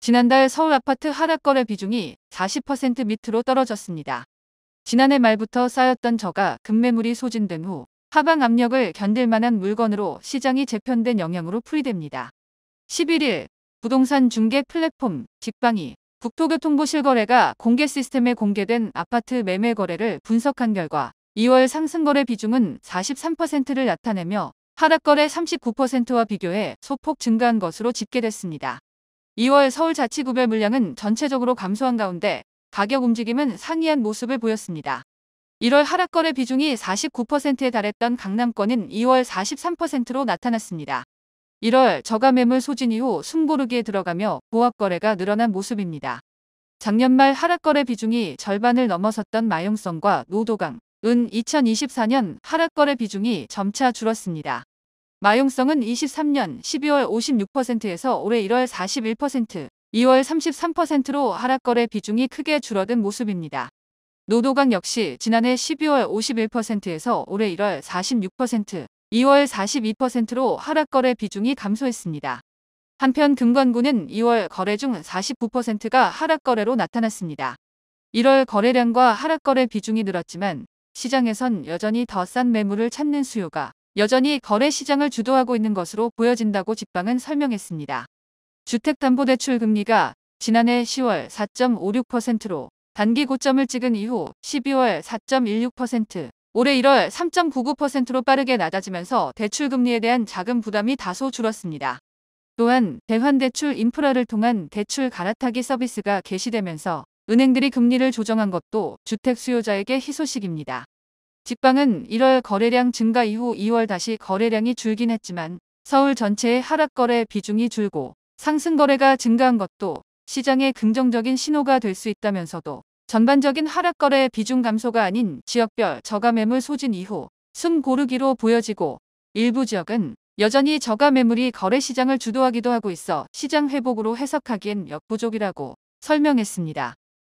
지난달 서울 아파트 하락거래 비중이 40% 밑으로 떨어졌습니다. 지난해 말부터 쌓였던 저가 급매물이 소진된 후 하방 압력을 견딜 만한 물건으로 시장이 재편된 영향으로 풀이됩니다. 11일 부동산 중개 플랫폼 직방이 국토교통부 실거래가 공개 시스템에 공개된 아파트 매매 거래를 분석한 결과 2월 상승거래 비중은 43%를 나타내며 하락거래 39%와 비교해 소폭 증가한 것으로 집계됐습니다. 2월 서울 자치구별 물량은 전체적으로 감소한 가운데 가격 움직임은 상이한 모습을 보였습니다. 1월 하락거래 비중이 49%에 달했던 강남권은 2월 43%로 나타났습니다. 1월 저가 매물 소진 이후 숨고르기에 들어가며 보합거래가 늘어난 모습입니다. 작년 말 하락거래 비중이 절반을 넘어섰던 마용성과 노도강, 은 2024년 하락거래 비중이 점차 줄었습니다. 마용성은 23년 12월 56%에서 올해 1월 41%, 2월 33%로 하락거래 비중이 크게 줄어든 모습입니다. 노도강 역시 지난해 12월 51%에서 올해 1월 46%, 2월 42%로 하락거래 비중이 감소했습니다. 한편 금관구는 2월 거래 중 49%가 하락거래로 나타났습니다. 1월 거래량과 하락거래 비중이 늘었지만 시장에선 여전히 더 싼 매물을 찾는 수요가 여전히 거래 시장을 주도하고 있는 것으로 보여진다고 직방은 설명했습니다. 주택담보대출 금리가 지난해 10월 4.56%로 단기 고점을 찍은 이후 12월 4.16%, 올해 1월 3.99%로 빠르게 낮아지면서 대출금리에 대한 자금 부담이 다소 줄었습니다. 또한 대환대출 인프라를 통한 대출 갈아타기 서비스가 개시되면서 은행들이 금리를 조정한 것도 주택 수요자에게 희소식입니다. 직방은 1월 거래량 증가 이후 2월 다시 거래량이 줄긴 했지만 서울 전체의 하락거래 비중이 줄고 상승거래가 증가한 것도 시장에 긍정적인 신호가 될 수 있다면서도 전반적인 하락거래 비중 감소가 아닌 지역별 저가 매물 소진 이후 숨 고르기로 보여지고 일부 지역은 여전히 저가 매물이 거래 시장을 주도하기도 하고 있어 시장 회복으로 해석하기엔 역부족이라고 설명했습니다.